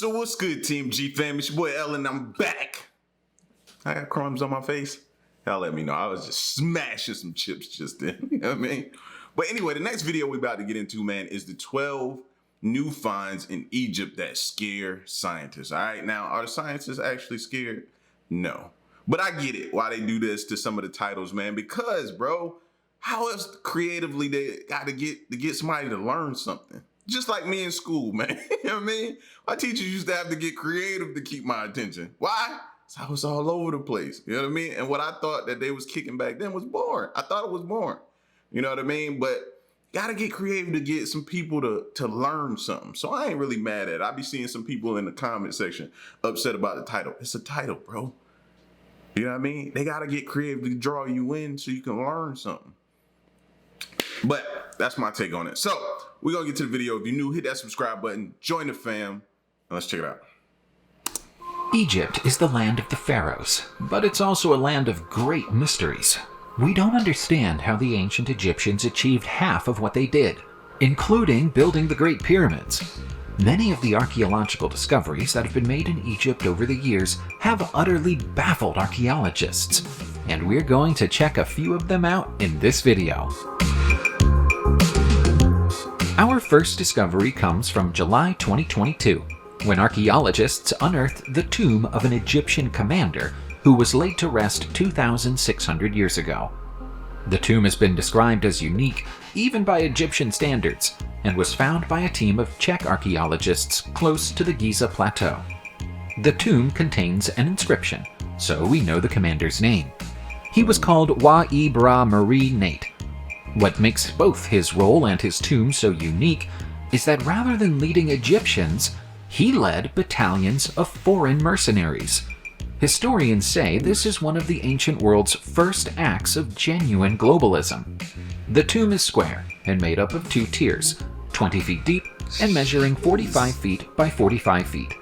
So what's good, TMG Fam? It's your boy Ellen. I'm back. I got crumbs on my face. Y'all let me know. I was just smashing some chips just then. You know what I mean? But anyway, the next video we're about to get into, man, is the 12 new finds in Egypt that scare scientists. All right, now, are the scientists actually scared? No. But I get it why they do this to some of the titles, man, because, bro, how else creatively they got to get somebody to learn something? Just like me in school, man. You know what I mean? My teachers used to have to get creative to keep my attention. Why? I was all over the place. You know what I mean? And what I thought that they was kicking back then was boring. I thought it was boring. You know what I mean? But gotta get creative to get some people to learn something. So I ain't really mad at it. I be seeing some people in the comment section upset about the title. It's a title, bro. You know what I mean? They gotta get creative to draw you in so you can learn something. But that's my take on it. So we're gonna get to the video. If you're new, hit that subscribe button, join the fam, and let's check it out. Egypt is the land of the pharaohs, but it's also a land of great mysteries. We don't understand how the ancient Egyptians achieved half of what they did, including building the Great Pyramids. Many of the archaeological discoveries that have been made in Egypt over the years have utterly baffled archaeologists, and we're going to check a few of them out in this video. Our first discovery comes from July 2022, when archaeologists unearthed the tomb of an Egyptian commander who was laid to rest 2,600 years ago. The tomb has been described as unique, even by Egyptian standards, and was found by a team of Czech archaeologists close to the Giza Plateau. The tomb contains an inscription, so we know the commander's name. He was called Wa-Ibra Marie Nate. What makes both his role and his tomb so unique is that rather than leading Egyptians, he led battalions of foreign mercenaries. Historians say this is one of the ancient world's first acts of genuine globalism. The tomb is square and made up of two tiers, 20 feet deep and measuring 45 feet by 45 feet.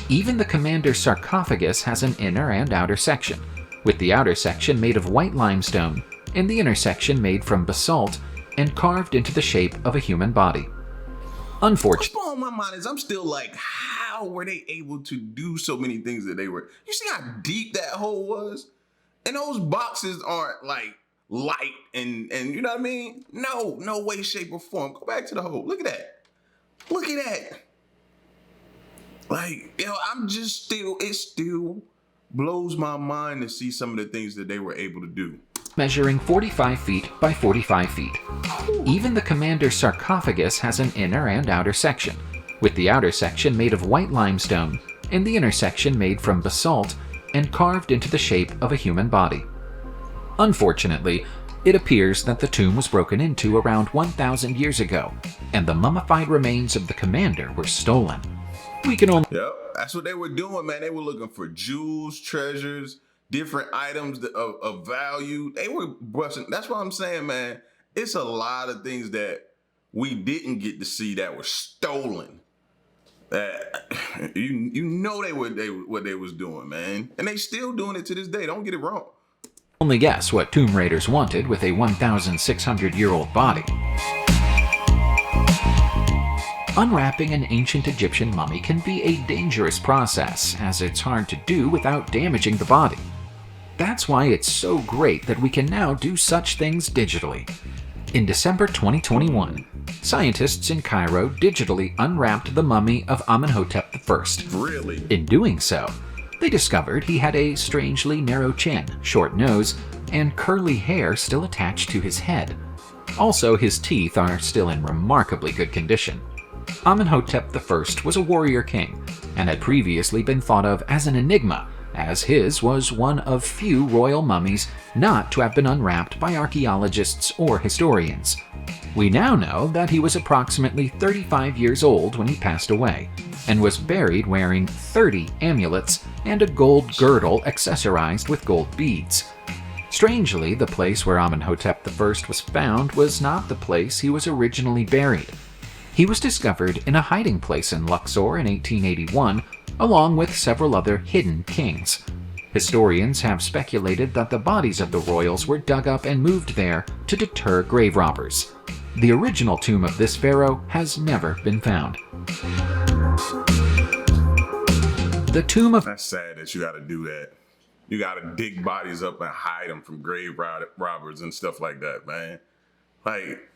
Even the commander's sarcophagus has an inner and outer section, with the outer section made of white limestone and the inner section made from basalt and carved into the shape of a human body. Unfortunately, what's on my mind is I'm still like, how were they able to do so many things that they were? You see how deep that hole was? And those boxes aren't like light and you know what I mean? No way, shape, or form. Go back to the hole. Look at that. Look at that. Like, yo, it still blows my mind to see some of the things that they were able to do. Measuring 45 feet by 45 feet. Even the commander's sarcophagus has an inner and outer section, with the outer section made of white limestone and the inner section made from basalt and carved into the shape of a human body. Unfortunately, it appears that the tomb was broken into around 1,000 years ago, and the mummified remains of the commander were stolen. We can only— Yep, that's what they were doing, man. They were looking for jewels, treasures, different items of value. They were busting. That's what I'm saying, man. It's a lot of things that we didn't get to see that were stolen. You know what they was doing, man. And they still doing it to this day. Don't get it wrong. Only guess what tomb raiders wanted with a 1,600-year-old body. Unwrapping an ancient Egyptian mummy can be a dangerous process, as it's hard to do without damaging the body. That's why it's so great that we can now do such things digitally. In December 2021, scientists in Cairo digitally unwrapped the mummy of Amenhotep I. Really? In doing so, they discovered he had a strangely narrow chin, short nose, and curly hair still attached to his head. Also, his teeth are still in remarkably good condition. Amenhotep I was a warrior king, and had previously been thought of as an enigma, as his was one of few royal mummies not to have been unwrapped by archaeologists or historians. We now know that he was approximately 35 years old when he passed away, and was buried wearing 30 amulets and a gold girdle accessorized with gold beads. Strangely, the place where Amenhotep I was found was not the place he was originally buried. He was discovered in a hiding place in Luxor in 1881, along with several other hidden kings. Historians have speculated that the bodies of the royals were dug up and moved there to deter grave robbers. The original tomb of this pharaoh has never been found. The tomb of That's sad that you gotta do that. You gotta dig bodies up and hide them from grave robbers and stuff like that, man. Like,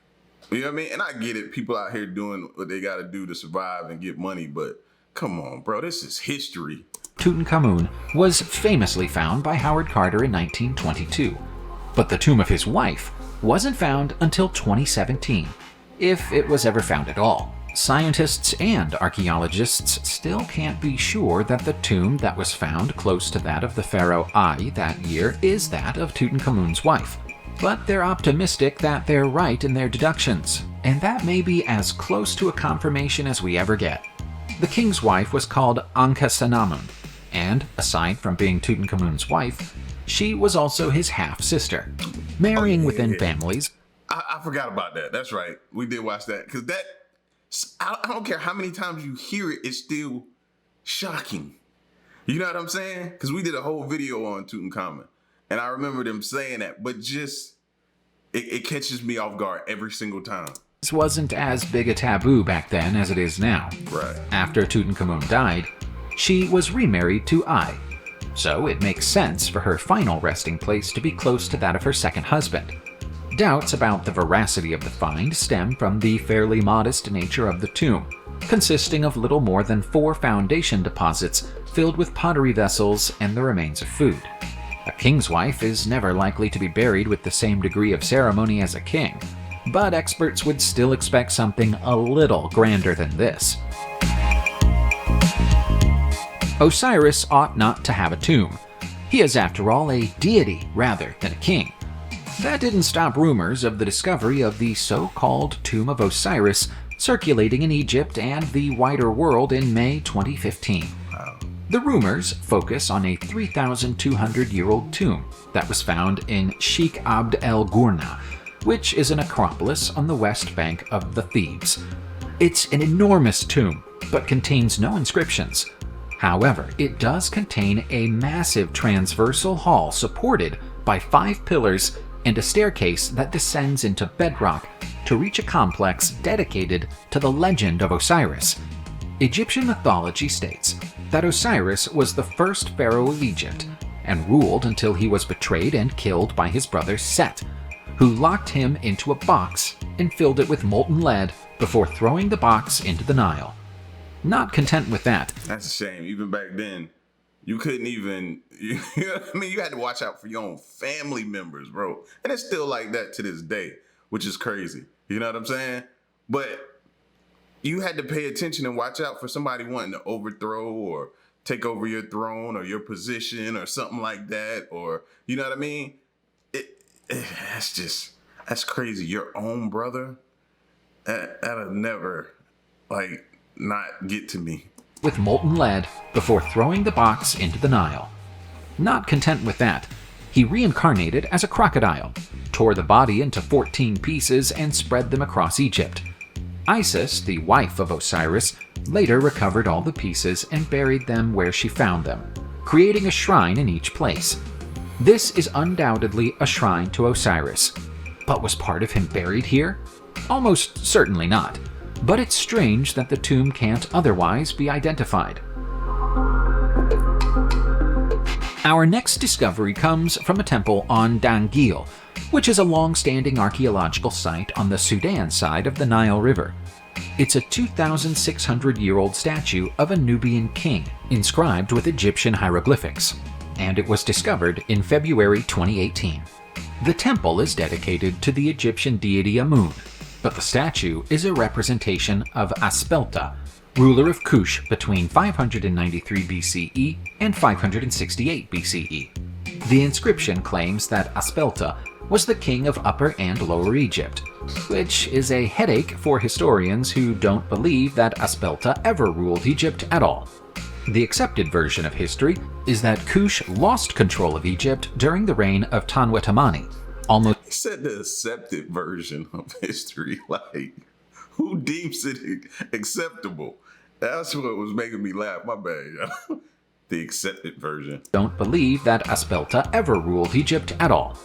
you know what I mean? And I get it. People out here doing what they gotta do to survive and get money, but come on, bro. This is history. Tutankhamun was famously found by Howard Carter in 1922, but the tomb of his wife wasn't found until 2017, if it was ever found at all. Scientists and archaeologists still can't be sure that the tomb that was found close to that of the pharaoh Ai that year is that of Tutankhamun's wife. But they're optimistic that they're right in their deductions, and that may be as close to a confirmation as we ever get. The king's wife was called Ankhesenamun, and aside from being Tutankhamun's wife, she was also his half-sister. Marrying within families. I forgot about that. That's right. We did watch that. Because that, I don't care how many times you hear it, it's still shocking. You know what I'm saying? Because we did a whole video on Tutankhamun. And I remember them saying that. But just, it catches me off guard every single time. This wasn't as big a taboo back then as it is now. Right. After Tutankhamun died, she was remarried to Ai. So it makes sense for her final resting place to be close to that of her second husband. Doubts about the veracity of the find stem from the fairly modest nature of the tomb, consisting of little more than 4 foundation deposits filled with pottery vessels and the remains of food. A king's wife is never likely to be buried with the same degree of ceremony as a king, but experts would still expect something a little grander than this. Osiris ought not to have a tomb. He is, after all, a deity rather than a king. That didn't stop rumors of the discovery of the so-called Tomb of Osiris circulating in Egypt and the wider world in May 2015. The rumors focus on a 3,200-year-old tomb that was found in Sheikh Abd el-Gourna, which is an acropolis on the west bank of the Thebes. It's an enormous tomb, but contains no inscriptions. However, it does contain a massive transversal hall supported by 5 pillars and a staircase that descends into bedrock to reach a complex dedicated to the legend of Osiris. Egyptian mythology states that Osiris was the first pharaoh of Egypt and ruled until he was betrayed and killed by his brother Set, who locked him into a box and filled it with molten lead before throwing the box into the Nile. Not content with that. That's a shame. Even back then, you couldn't even, you know what I mean? You had to watch out for your own family members, bro. And it's still like that to this day, which is crazy. You know what I'm saying? But you had to pay attention and watch out for somebody wanting to overthrow or take over your throne or your position or something like that. Or, you know what I mean? That's crazy. Your own brother? That'll never, not get to me. With molten lead before throwing the box into the Nile. Not content with that, he reincarnated as a crocodile, tore the body into 14 pieces and spread them across Egypt. Isis, the wife of Osiris, later recovered all the pieces and buried them where she found them, creating a shrine in each place. This is undoubtedly a shrine to Osiris. But was part of him buried here? Almost certainly not. But it's strange that the tomb can't otherwise be identified. Our next discovery comes from a temple on Dangil, which is a long-standing archaeological site on the Sudan side of the Nile River. It's a 2,600-year-old statue of a Nubian king, inscribed with Egyptian hieroglyphics, and it was discovered in February 2018. The temple is dedicated to the Egyptian deity Amun, but the statue is a representation of Aspelta, ruler of Kush between 593 BCE and 568 BCE. The inscription claims that Aspelta was the king of Upper and Lower Egypt, which is a headache for historians who don't believe that Aspelta ever ruled Egypt at all. The accepted version of history is that Kush lost control of Egypt during the reign of Tanwetamani. He said the accepted version of history. Who deems it acceptable? That's what was making me laugh. My bad. The accepted version. Don't believe that Aspelta ever ruled Egypt at all.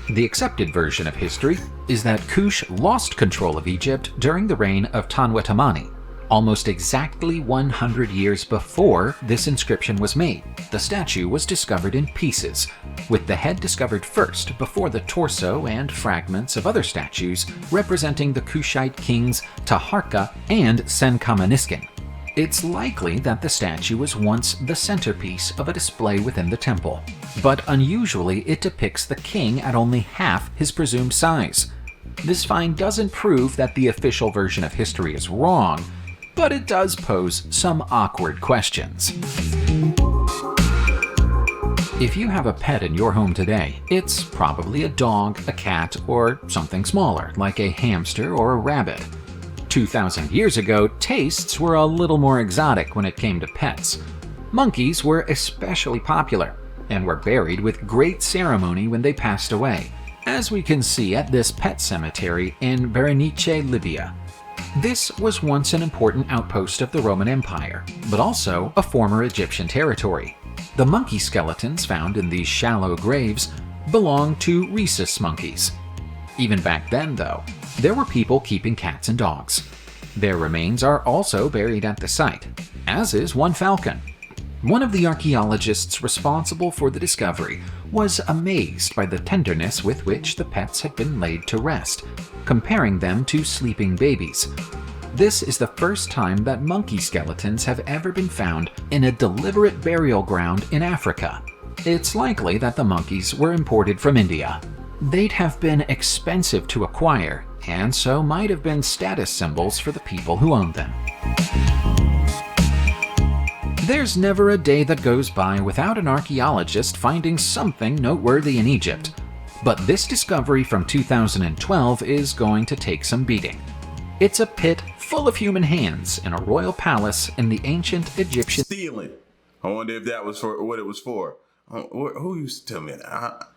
The accepted version of history is that Kush lost control of Egypt during the reign of Tanwetamani. Almost exactly 100 years before this inscription was made, the statue was discovered in pieces, with the head discovered first before the torso and fragments of other statues representing the Kushite kings Taharqa and Senkamaniskan. It's likely that the statue was once the centerpiece of a display within the temple, but unusually it depicts the king at only half his presumed size. This find doesn't prove that the official version of history is wrong, but it does pose some awkward questions. If you have a pet in your home today, it's probably a dog, a cat, or something smaller, like a hamster or a rabbit. 2,000 years ago, tastes were a little more exotic when it came to pets. Monkeys were especially popular, and were buried with great ceremony when they passed away, as we can see at this pet cemetery in Berenice, Libya. This was once an important outpost of the Roman Empire, but also a former Egyptian territory. The monkey skeletons found in these shallow graves belong to rhesus monkeys. Even back then, though, there were people keeping cats and dogs. Their remains are also buried at the site, as is one falcon. One of the archaeologists responsible for the discovery was amazed by the tenderness with which the pets had been laid to rest, comparing them to sleeping babies. This is the first time that monkey skeletons have ever been found in a deliberate burial ground in Africa. It's likely that the monkeys were imported from India. They'd have been expensive to acquire, and so might have been status symbols for the people who owned them. There's never a day that goes by without an archaeologist finding something noteworthy in Egypt, but this discovery from 2012 is going to take some beating. It's a pit full of human hands in a royal palace in the ancient Egyptian... Stealing. I wonder if that was for what it was for. Who used to tell me that?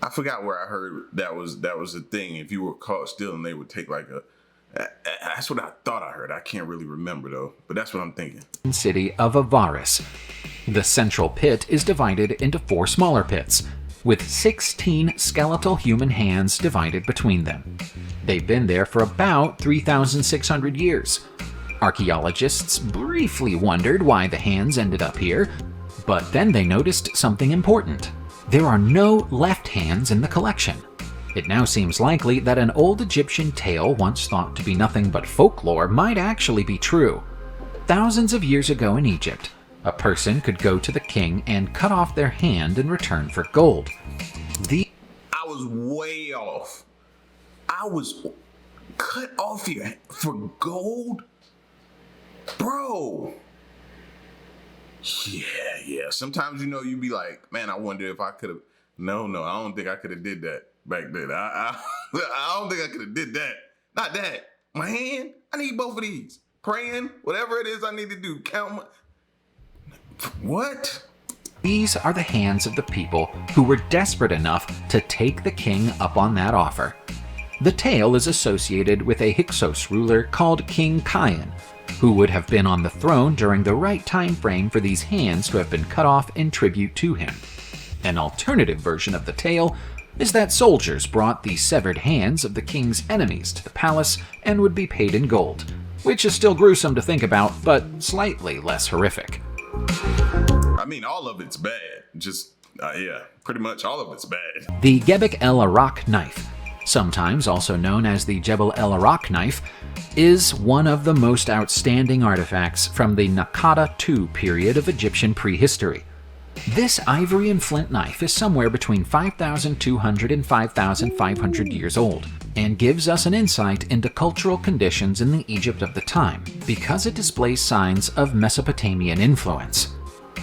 I forgot where I heard that was a thing. If you were caught stealing, they would take like a... That's what I thought I heard. I can't really remember though, but that's what I'm thinking. City of Osiris. The central pit is divided into 4 smaller pits, with 16 skeletal human hands divided between them. They've been there for about 3,600 years. Archaeologists briefly wondered why the hands ended up here, but then they noticed something important. There are no left hands in the collection. It now seems likely that an old Egyptian tale once thought to be nothing but folklore might actually be true. Thousands of years ago in Egypt, a person could go to the king and cut off their hand in return for gold. I was way off. I was cut off your for gold? Bro. Yeah. Sometimes, you be like, man, I wonder if I could have... No, I don't think I could have did that back then. I don't think I could have did that. Not that. My hand, I need both of these. Praying, whatever it is I need to do. Count my... What? These are the hands of the people who were desperate enough to take the king up on that offer. The tale is associated with a Hyksos ruler called King Kion, who would have been on the throne during the right time frame for these hands to have been cut off in tribute to him. An alternative version of the tale is that soldiers brought the severed hands of the king's enemies to the palace and would be paid in gold, which is still gruesome to think about, but slightly less horrific. I mean, all of it's bad. Pretty much all of it's bad. The Gebek el Arak knife, sometimes also known as the Jebel el Arak knife, is one of the most outstanding artifacts from the Naqada II period of Egyptian prehistory. This ivory and flint knife is somewhere between 5,200 and 5,500 years old, and gives us an insight into cultural conditions in the Egypt of the time, because it displays signs of Mesopotamian influence.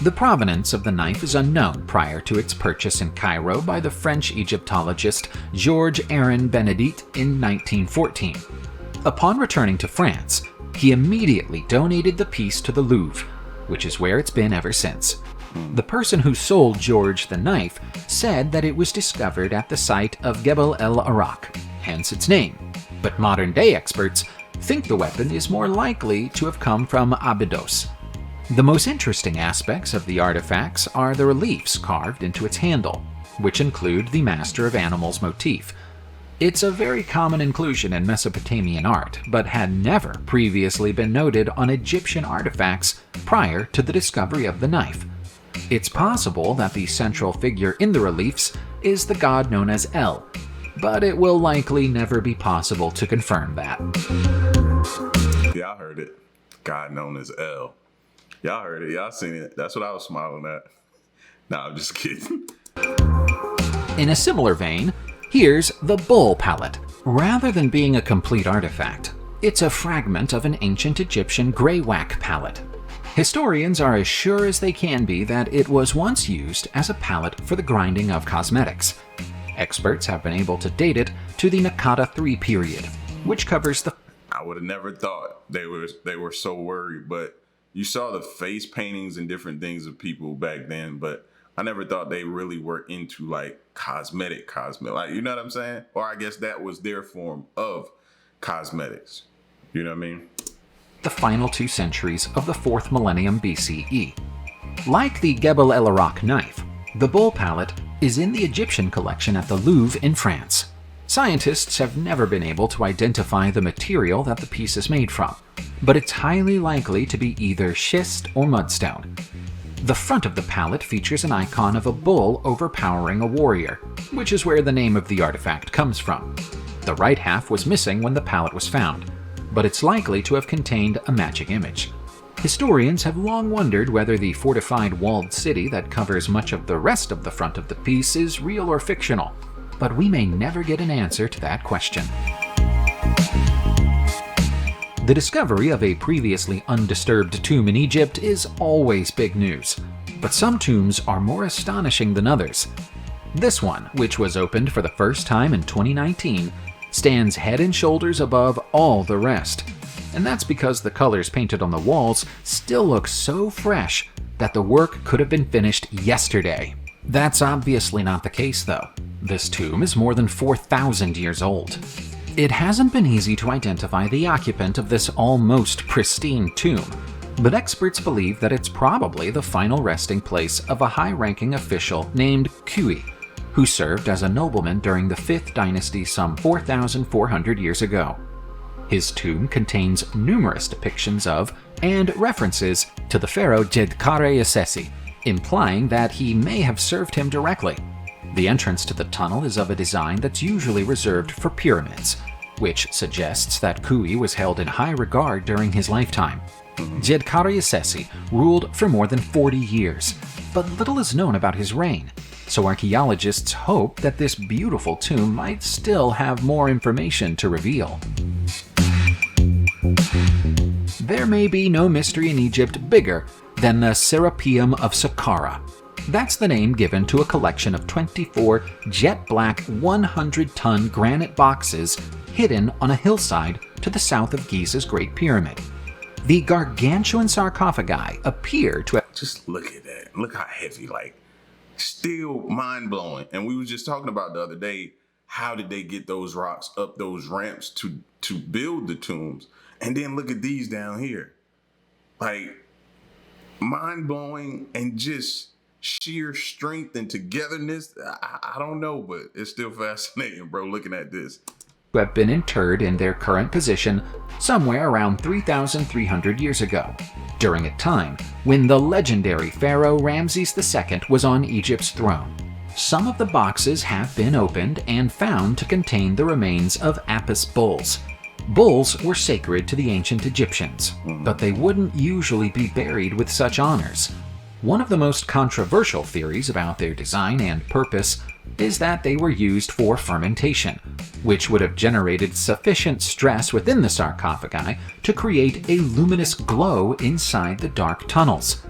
The provenance of the knife is unknown prior to its purchase in Cairo by the French Egyptologist Georges Aaron Benedict in 1914. Upon returning to France, he immediately donated the piece to the Louvre, which is where it's been ever since. The person who sold George the knife said that it was discovered at the site of Gebel el Arak, hence its name, but modern-day experts think the weapon is more likely to have come from Abydos. The most interesting aspects of the artifacts are the reliefs carved into its handle, which include the Master of Animals motif. It's a very common inclusion in Mesopotamian art, but had never previously been noted on Egyptian artifacts prior to the discovery of the knife. It's possible that the central figure in the reliefs is the god known as El, but it will likely never be possible to confirm that. Yeah, I heard it. God known as El. Y'all heard it. Y'all seen it. That's what I was smiling at. Nah, I'm just kidding. In a similar vein, here's the bull palette. Rather than being a complete artifact, it's a fragment of an ancient Egyptian grey-whack palette. Historians are as sure as they can be that it was once used as a palette for the grinding of cosmetics. Experts have been able to date it to the Naqada III period, which covers the... I would have never thought they were so worried, but you saw the face paintings and different things of people back then, but I never thought they really were into like cosmetic, like, you know what I'm saying? Or I guess that was their form of cosmetics. You know what I mean? The final 2 centuries of the 4th millennium BCE. Like the Gebel El Arak knife, the bull palette is in the Egyptian collection at the Louvre in France. Scientists have never been able to identify the material that the piece is made from, but it's highly likely to be either schist or mudstone. The front of the palette features an icon of a bull overpowering a warrior, which is where the name of the artifact comes from. The right half was missing when the palette was found, but it's likely to have contained a magic image. Historians have long wondered whether the fortified walled city that covers much of the rest of the front of the piece is real or fictional, but we may never get an answer to that question. The discovery of a previously undisturbed tomb in Egypt is always big news, but some tombs are more astonishing than others. This one, which was opened for the first time in 2019, stands head and shoulders above all the rest, and that's because the colors painted on the walls still look so fresh that the work could have been finished yesterday. That's obviously not the case though. This tomb is more than 4,000 years old. It hasn't been easy to identify the occupant of this almost pristine tomb, but experts believe that it's probably the final resting place of a high-ranking official named Kui, who served as a nobleman during the 5th dynasty some 4,400 years ago. His tomb contains numerous depictions of and references to the pharaoh Djedkare-Isesi, implying that he may have served him directly. The entrance to the tunnel is of a design that's usually reserved for pyramids, which suggests that Kui was held in high regard during his lifetime. Djedkare-Isesi ruled for more than 40 years, but little is known about his reign, so archaeologists hope that this beautiful tomb might still have more information to reveal. There may be no mystery in Egypt bigger than the Serapeum of Saqqara. That's the name given to a collection of 24 jet-black 100-ton granite boxes hidden on a hillside to the south of Giza's Great Pyramid. The gargantuan sarcophagi appear to have... Just look at that. Look how heavy, like, still mind-blowing. And we were just talking about the other day, how did they get those rocks up those ramps to build the tombs? And then look at these down here. Like, mind-blowing and just sheer strength and togetherness. I don't know, but it's still fascinating, bro, looking at this. Have been interred in their current position somewhere around 3,300 years ago, during a time when the legendary pharaoh Ramses II was on Egypt's throne. Some of the boxes have been opened and found to contain the remains of Apis bulls. Bulls were sacred to the ancient Egyptians, but they wouldn't usually be buried with such honors. One of the most controversial theories about their design and purpose is that they were used for fermentation, which would have generated sufficient stress within the sarcophagi to create a luminous glow inside the dark tunnels.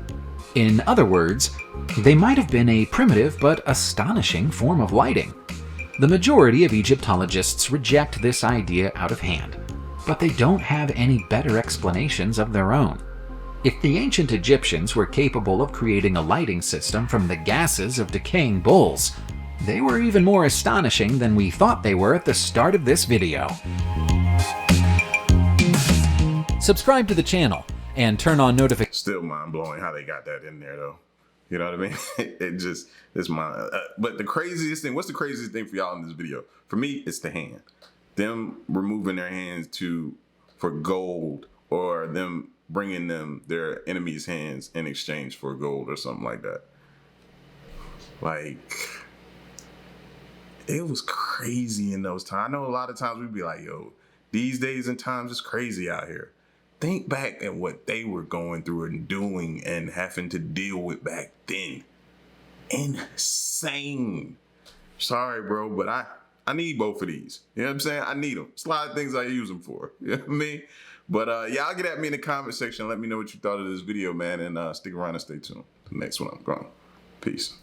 In other words, they might have been a primitive but astonishing form of lighting. The majority of Egyptologists reject this idea out of hand, but they don't have any better explanations of their own. If the ancient Egyptians were capable of creating a lighting system from the gases of decaying bulls, they were even more astonishing than we thought they were at the start of this video. Subscribe to the channel and turn on notifications. Still mind-blowing how they got that in there, though. You know what I mean? It's my, but the craziest thing, what's the craziest thing for y'all in this video? For me, it's the hand. Them removing their hands for gold, or them bringing them their enemy's hands in exchange for gold or something like that. Like, it was crazy in those times. I know a lot of times we'd be like, yo, these days and times it's crazy out here. Think back at what they were going through and doing and having to deal with back then. Insane. Sorry, bro, but I need both of these. You know what I'm saying? I need them. It's a lot of things I use them for. You know what I mean? But y'all get at me in the comment section. Let me know what you thought of this video, man. And stick around and stay tuned. The next one I'm going. Peace.